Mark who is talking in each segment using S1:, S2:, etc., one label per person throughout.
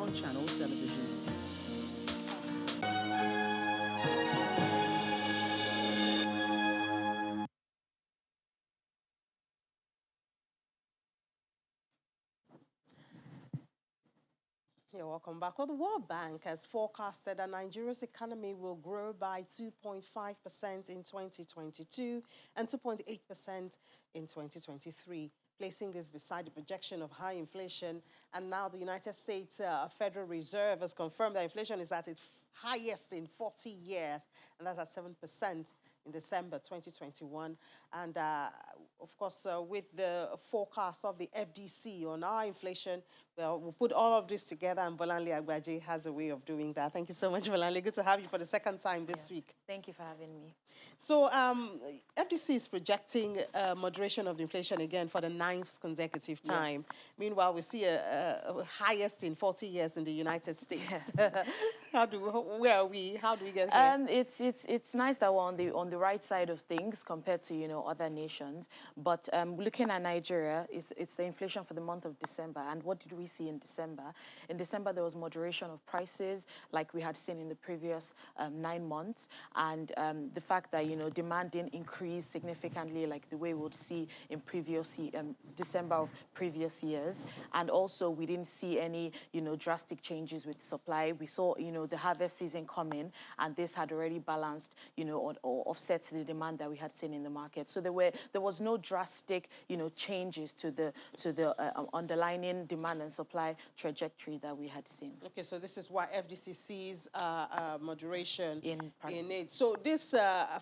S1: on Channels Television.
S2: You're welcome back. Well, the World Bank has forecasted that Nigeria's economy will grow by 2.5% in 2022 and 2.8% in 2023, placing this beside the projection of high inflation. And now the United States Federal Reserve has confirmed that inflation is at its highest in 40 years, and that's at 7% in December 2021. And of course, with the forecast of the FDC on our inflation, well, we'll put all of this together, and Bolanle Agbaje has a way of doing that. Thank you so much, Bolanle. Good to have you for the second time this week.
S3: Thank you for having me.
S2: So FDC is projecting moderation of the inflation again for the ninth consecutive time.
S3: Yes.
S2: Meanwhile, we see a highest in 40 years in the United States.
S3: Yes.
S2: Where are we? How do we get here?
S3: It's nice that we're on the right side of things compared to other nations. But looking at Nigeria, it's the inflation for the month of December. And what did we see in December? In December, there was moderation of prices like we had seen in the previous 9 months, and the fact that demand didn't increase significantly like the way we would see in December of previous years. And also we didn't see any drastic changes with supply. We saw the harvest season coming, and this had already balanced or offset the demand that we had seen in the market. So there was no drastic changes to the underlying demand and supply trajectory that we had seen.
S2: Okay, so this is why FDC sees moderation
S3: in
S2: it. So this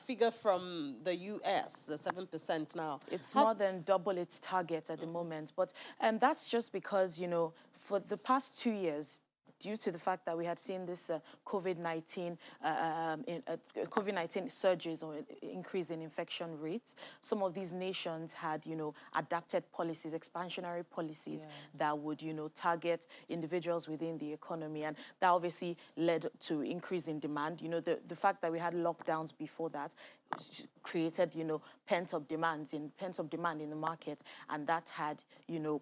S2: figure from the US, the 7% now.
S3: It's more than double its target at the moment. But that's just because, for the past 2 years, due to the fact that we had seen this COVID-19 surges or increase in infection rates, some of these nations had, adapted policies, expansionary policies that would, target individuals within the economy. And that obviously led to increase in demand. The fact that we had lockdowns before that created, pent-up demand in the market, and that had,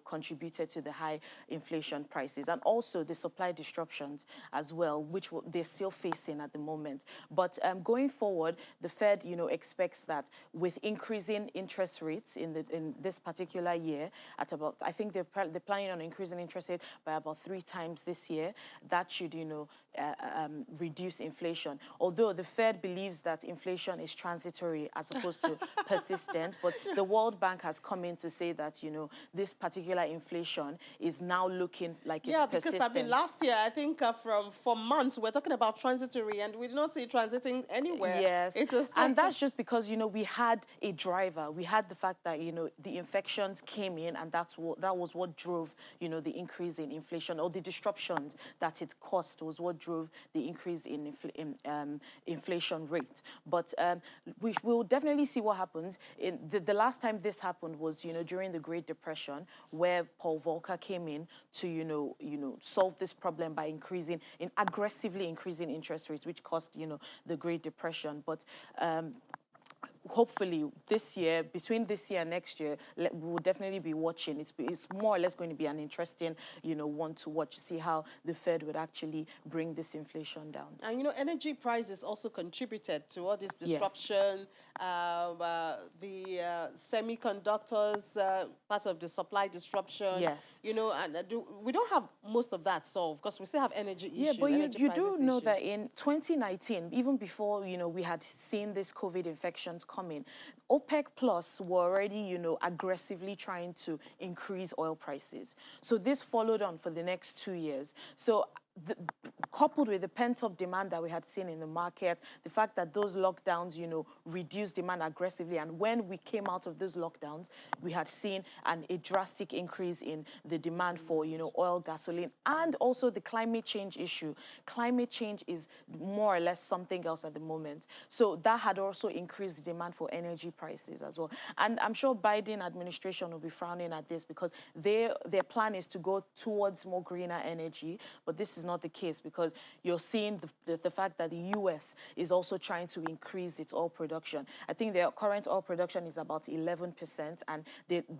S3: contributed to the high inflation prices, and also the supply disruptions as well, which they're still facing at the moment. But going forward, the Fed, expects that with increasing interest rates in this particular year, at about, I think they're planning on increasing interest rate by about 3 times this year. That should, reduce inflation. Although the Fed believes that inflation is transitory as opposed to persistent, but the World Bank has come in to say that, this particular inflation is now looking like it's persistent.
S2: Yeah, because last year, I think for months, we're talking about transitory, and we did not see it transiting anywhere.
S3: Yes, and that's just because, we had a driver. We had the fact that, the infections came in, and that was what drove, the increase in inflation, or the disruptions that it caused was what drove the increase in inflation rate. But we will definitely see what happens. The last time this happened was, during the Great Depression, where Paul Volcker came in to, solve this problem by aggressively increasing interest rates, which caused, the Great Depression. But hopefully this year, between this year and next year, we will definitely be watching. It's more or less going to be an interesting, one to watch, see how the Fed would actually bring this inflation down.
S2: And, energy prices also contributed to all this disruption. Yes. The semiconductors, part of the supply disruption.
S3: Yes.
S2: And we don't have most of that solved because we still have energy issues.
S3: Yeah, but you do know that in 2019, even before, we had seen this COVID infections coming, OPEC Plus were already, aggressively trying to increase oil prices. So this followed on for the next 2 years. So coupled with the pent-up demand that we had seen in the market, the fact that those lockdowns, reduced demand aggressively, and when we came out of those lockdowns, we had seen a drastic increase in the demand for, oil, gasoline, and also the climate change issue. Climate change is more or less something else at the moment. So that had also increased the demand for energy prices as well. And I'm sure Biden administration will be frowning at this because their plan is to go towards more greener energy, but this is is not the case, because you're seeing the fact that the U.S. is also trying to increase its oil production. I think their current oil production is about 11%, and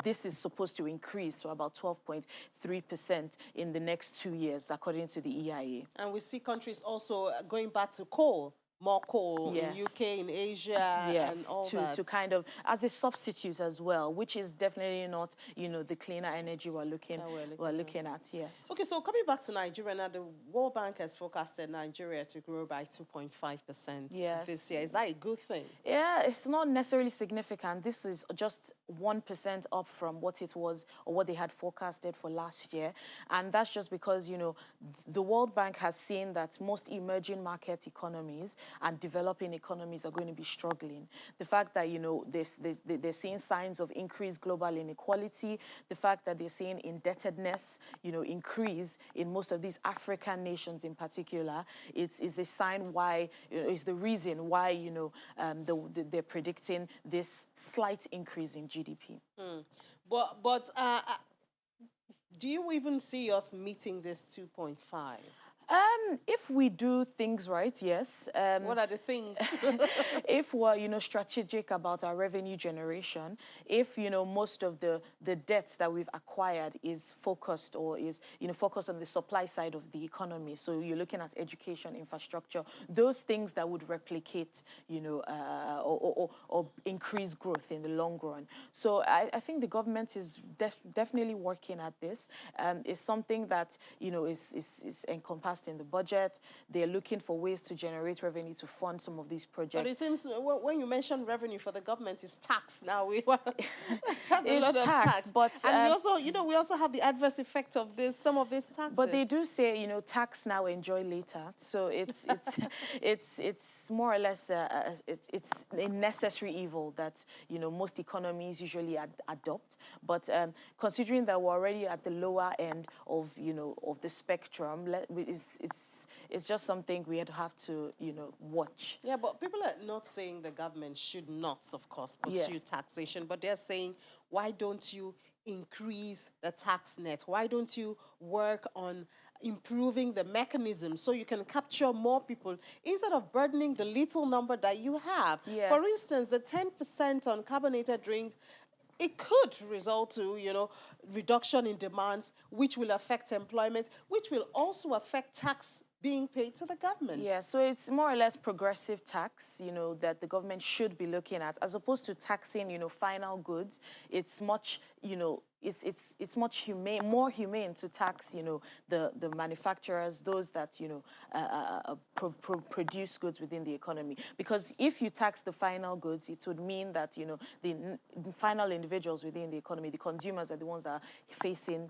S3: this is supposed to increase to about 12.3% in the next 2 years, according to the EIA.
S2: And we see countries also going back to coal, more coal in UK, in Asia, and all that.
S3: To kind of as a substitute as well, which is definitely not, the cleaner energy we're looking at. Yes.
S2: Okay, so coming back to Nigeria now, the World Bank has forecasted Nigeria to grow by 2.5% this year. Is that a good thing?
S3: Yeah, it's not necessarily significant. This is just 1% up from what it was, or what they had forecasted for last year. And that's just because, the World Bank has seen that most emerging market economies and developing economies are going to be struggling. The fact that, they're seeing signs of increased global inequality, the fact that they're seeing indebtedness, increase in most of these African nations in particular, it's a sign why, it's the reason why, they're predicting this slight increase in GDP.
S2: But do you even see us meeting this 2.5?
S3: If we do things right, yes.
S2: What are the things?
S3: If we're, strategic about our revenue generation, if, most of the debt that we've acquired is focused, or is, focused on the supply side of the economy. So you're looking at education, infrastructure, those things that would replicate, or increase growth in the long run. So I think the government is definitely working at this. It's something that, is encompassed in the budget. They're looking for ways to generate revenue to fund some of these projects.
S2: But it seems when you mention revenue for the government, it's tax now. We have a lot of tax.
S3: But,
S2: and we also, we also have the adverse effect of some of these taxes.
S3: But they do say, tax now, enjoy later. So it's it's more or less it's a necessary evil that most economies usually adopt. But considering that we're already at the lower end of of the spectrum, it's just something we have to watch.
S2: Yeah, but people are not saying the government should not, of course, pursue taxation, but they're saying, why don't you increase the tax net? Why don't you work on improving the mechanism so you can capture more people instead of burdening the little number that you have?
S3: Yes.
S2: For instance, the 10% on carbonated drinks, it could result to, reduction in demands, which will affect employment, which will also affect tax being paid to the government.
S3: Yeah, so it's more or less progressive tax, that the government should be looking at, as opposed to taxing, final goods. It's much, it's much more humane to tax, the manufacturers, those that, produce goods within the economy. Because if you tax the final goods, it would mean that, the final individuals within the economy, the consumers, are the ones that are facing,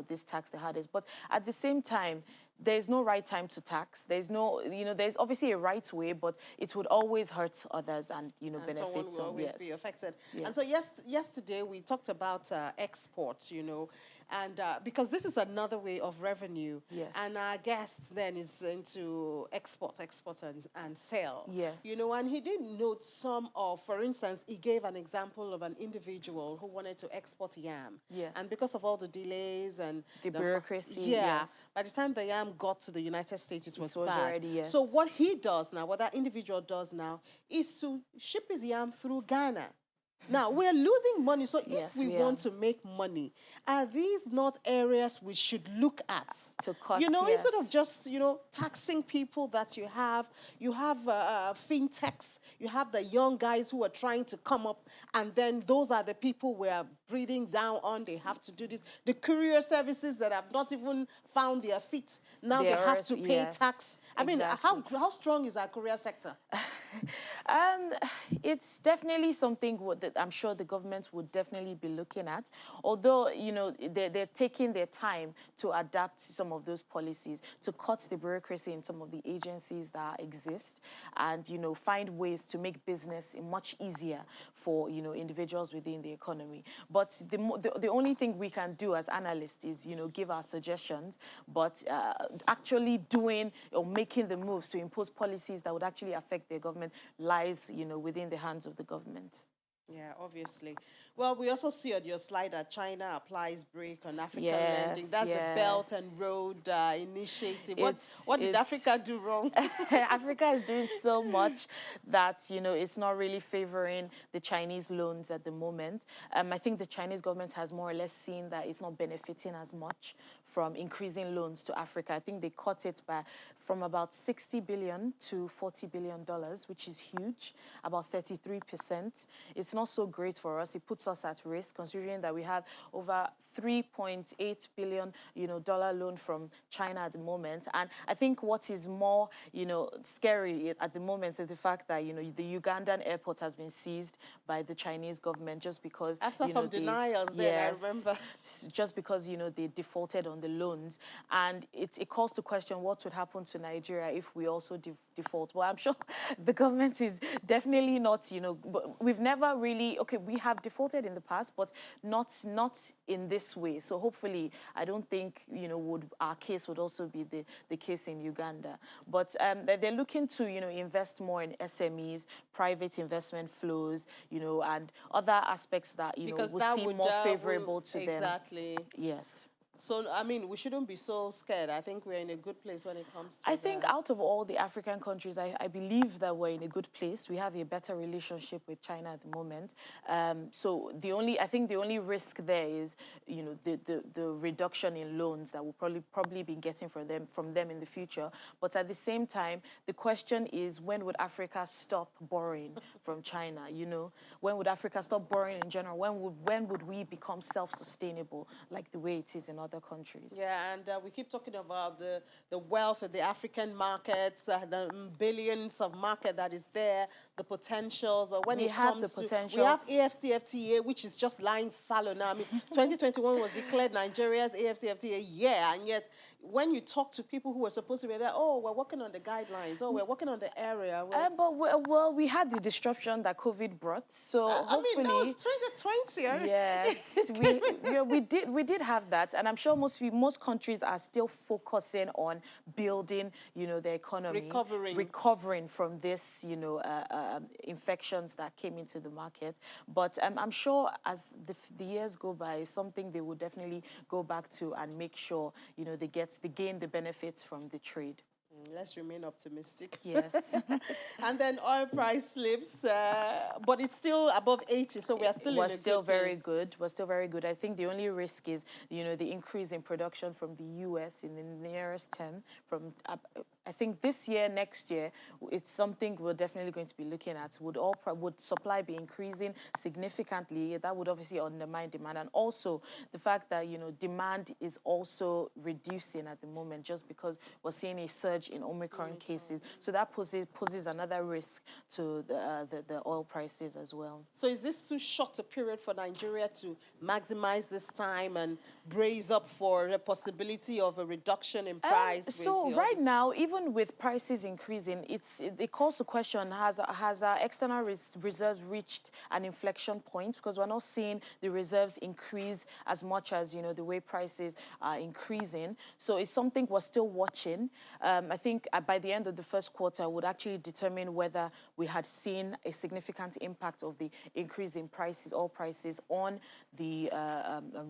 S3: this tax the hardest. But at the same time, there's no right time to tax. There's no, there's obviously a right way, but it would always hurt others and, benefit some.
S2: Someone will always be affected.
S3: Yes.
S2: And so yesterday we talked about exports, and because this is another way of revenue.
S3: Yes.
S2: And our guest then is into export and sale.
S3: Yes.
S2: And he did note some of, for instance, he gave an example of an individual who wanted to export yam.
S3: Yes.
S2: And because of all the delays and
S3: the bureaucracy.
S2: yes. By the time the yam got to the United States, it was bad.
S3: Already, yes.
S2: So what he does now, what that individual does now, is to ship his yam through Ghana. Now, we're losing money, so if we want to make money, are these not areas we should look at?
S3: To cut,
S2: instead of just, taxing people that you have fintechs, you have the young guys who are trying to come up, and then those are the people we are breathing down on. They have to do this. The courier services that have not even found their feet, now they have to pay tax. I mean, how strong is our courier sector?
S3: It's definitely something that I'm sure the government would definitely be looking at. Although, they're taking their time to adapt to some of those policies, to cut the bureaucracy in some of the agencies that exist, and, find ways to make business much easier for, individuals within the economy. But the only thing we can do as analysts is, give our suggestions, but actually doing or making the moves to impose policies that would actually affect their government lies, within the hands of the government.
S2: Yeah, obviously. Well, we also see on your slide that China applies brake on African lending.
S3: Yes,
S2: That's the
S3: yes.
S2: Belt and Road Initiative.
S3: It's
S2: What did
S3: it's
S2: Africa do wrong?
S3: Africa is doing so much that, it's not really favoring the Chinese loans at the moment. I think the Chinese government has more or less seen that it's not benefiting as much from increasing loans to Africa. I think they cut it from about 60 billion to 40 billion dollars, which is huge, about 33%. It's not so great for us. It puts us at risk, considering that we have over 3.8 billion, dollar loan from China at the moment. And I think what is more, scary at the moment is the fact that, the Ugandan airport has been seized by the Chinese government just because,
S2: After some denials, then I
S3: yes,
S2: remember.
S3: just because, they defaulted on the loans. And it calls to question what would happen to Nigeria if we also default. Well, I'm sure the government is definitely not, but we've never really, okay, we have defaulted in the past, but not in this way. So hopefully, I don't think, our case would also be the case in Uganda. But they're looking to, invest more in SMEs, private investment flows, and other aspects that,
S2: Because
S3: will
S2: that
S3: seem
S2: would,
S3: more favorable to them.
S2: exactly.
S3: Yes.
S2: So, I mean, we shouldn't be so scared. I think we're in a good place when it comes to
S3: I think
S2: that.
S3: out of all the African countries, I believe that we're in a good place. We have a better relationship with China at the moment. So I think the only risk there is, the reduction in loans that we'll probably be getting from them in the future. But at the same time, the question is, when would Africa stop borrowing from China? When would Africa stop borrowing in general? When would we become self-sustainable like the way it is in other countries?
S2: Yeah, and we keep talking about the wealth of the African markets, the billions of market that is there, the potential. But when
S3: We
S2: it
S3: have the
S2: comes to, we
S3: potential.
S2: have AFCFTA, which is just lying fallow now. I mean, 2021 was declared Nigeria's AFCFTA year, and yet when you talk to people who are supposed to be there, oh, we're working on the guidelines, oh, we're working on the area.
S3: But we had the disruption that COVID brought, so
S2: I mean, that
S3: hopefully,
S2: was 2020. I
S3: yes,
S2: mean,
S3: we did have that, and I'm sure most countries are still focusing on building, their economy, recovering from this, infections that came into the market. But I'm sure as the years go by, something they will definitely go back to and make sure, they gain the benefits from the trade.
S2: Let's remain optimistic.
S3: Yes.
S2: And then oil price slips, but it's still above 80, so we are still in
S3: Was
S2: a
S3: still
S2: good
S3: very
S2: place.
S3: good. Was still very good. I think the only risk is, the increase in production from the U.S. in the nearest term. I think this year, next year, it's something we're definitely going to be looking at. Would supply be increasing significantly? That would obviously undermine demand, and also the fact that demand is also reducing at the moment, just because we're seeing a surge in Omicron cases. So that poses another risk to the oil prices as well.
S2: So is this too short a period for Nigeria to maximize this time and brace up for the possibility of a reduction in price with
S3: So
S2: all
S3: right
S2: this?
S3: now, even with prices increasing, it calls the question: has our external reserves reached an inflection point? Because we're not seeing the reserves increase as much as the way prices are increasing. So it's something we're still watching. I think by the end of the first quarter, would actually determine whether we had seen a significant impact of the increase in prices, oil prices, on the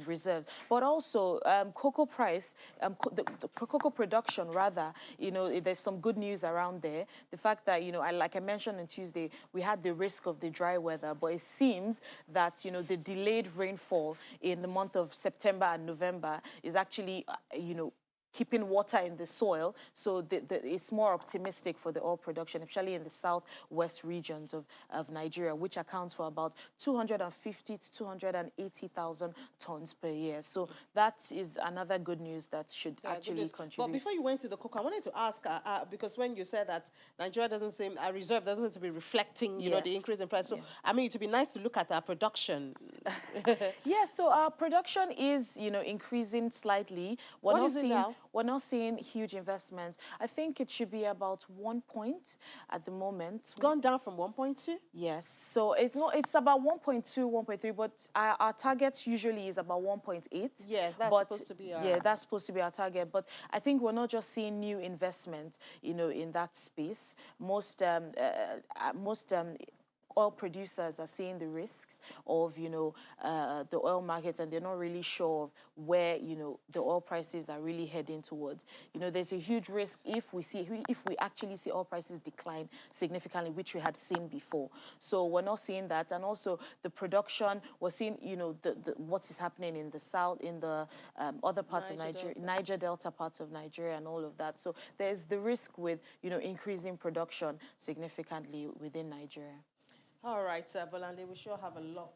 S3: reserves. But also, cocoa price, the cocoa production, rather, there's some good news around there. The fact that, like I mentioned on Tuesday, we had the risk of the dry weather, but it seems that, the delayed rainfall in the month of September and November is actually, keeping water in the soil, so it's more optimistic for the oil production, especially in the southwest regions of Nigeria, which accounts for about 250 to 280,000 tons per year. So that is another good news that should actually contribute.
S2: But before you went to the cocoa, I wanted to ask, because when you said that Nigeria doesn't seem, our reserve doesn't seem to be reflecting, the increase in price. So, I mean, it would be nice to look at our production.
S3: Yes, so our production is, increasing slightly.
S2: What is it now?
S3: We're not seeing huge investments. I think it should be about 1 point at the moment.
S2: It's gone down from 1.2?
S3: Yes, so it's about 1.2, 1.3, but our target usually is about 1.8.
S2: Yes, that's supposed to be our...
S3: Yeah, that's supposed to be our target. But I think we're not just seeing new investment, in that space. Most oil producers are seeing the risks of, the oil markets, and they're not really sure of where, the oil prices are really heading towards. There's a huge risk if we actually see oil prices decline significantly, which we had seen before. So we're not seeing that. And also the production, we're seeing, what is happening in the south, in the other parts of Nigeria, Niger Delta parts of Nigeria and all of that. So there's the risk with, increasing production significantly within Nigeria.
S2: All right, Bolande, we sure have a lot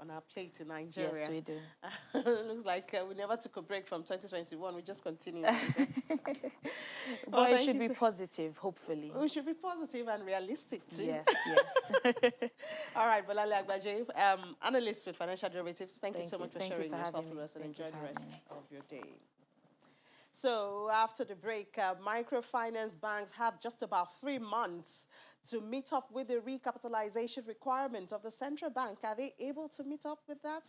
S2: on our plate in Nigeria.
S3: Yes, we do.
S2: Looks like we never took a break from 2021. We just continue.
S3: But it should be positive, hopefully.
S2: We should be positive and realistic too.
S3: Yes, yes.
S2: All right, Bolale Agbaje, analyst with financial derivatives. Thank you so much for sharing your thoughts with us, and enjoy the rest of your day. So after the break, microfinance banks have just about 3 months to meet up with the recapitalization requirements of the central bank. Are they able to meet up with that?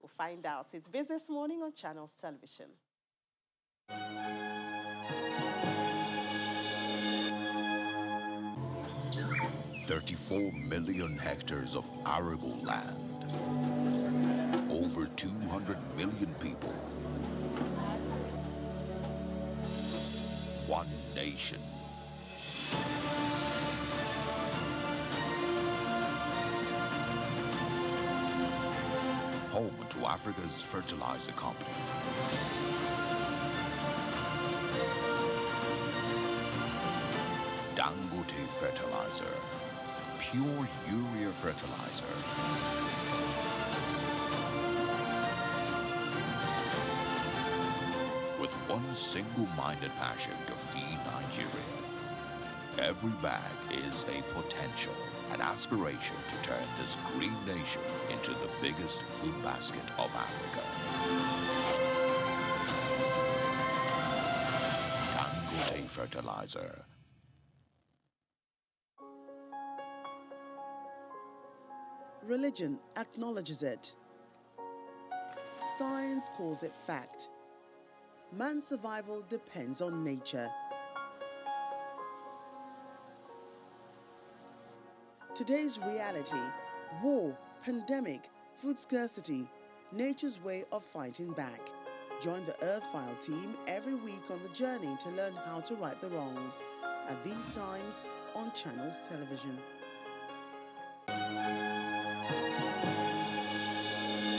S2: We'll find out. It's Business Morning on Channels Television.
S1: 34 million hectares of arable land. Over 200 million people. One nation. Home to Africa's fertilizer company. Dangote Fertilizer. Pure urea fertilizer. With one single-minded passion to feed Nigeria. Every bag is a potential, an aspiration to turn this green nation into the biggest food basket of Africa. Dangote Fertilizer.
S4: Religion acknowledges it. Science calls it fact. Man's survival depends on nature. Today's reality, war, pandemic, food scarcity, nature's way of fighting back. Join the Earthfile team every week on the journey to learn how to right the wrongs. At these times on Channels Television.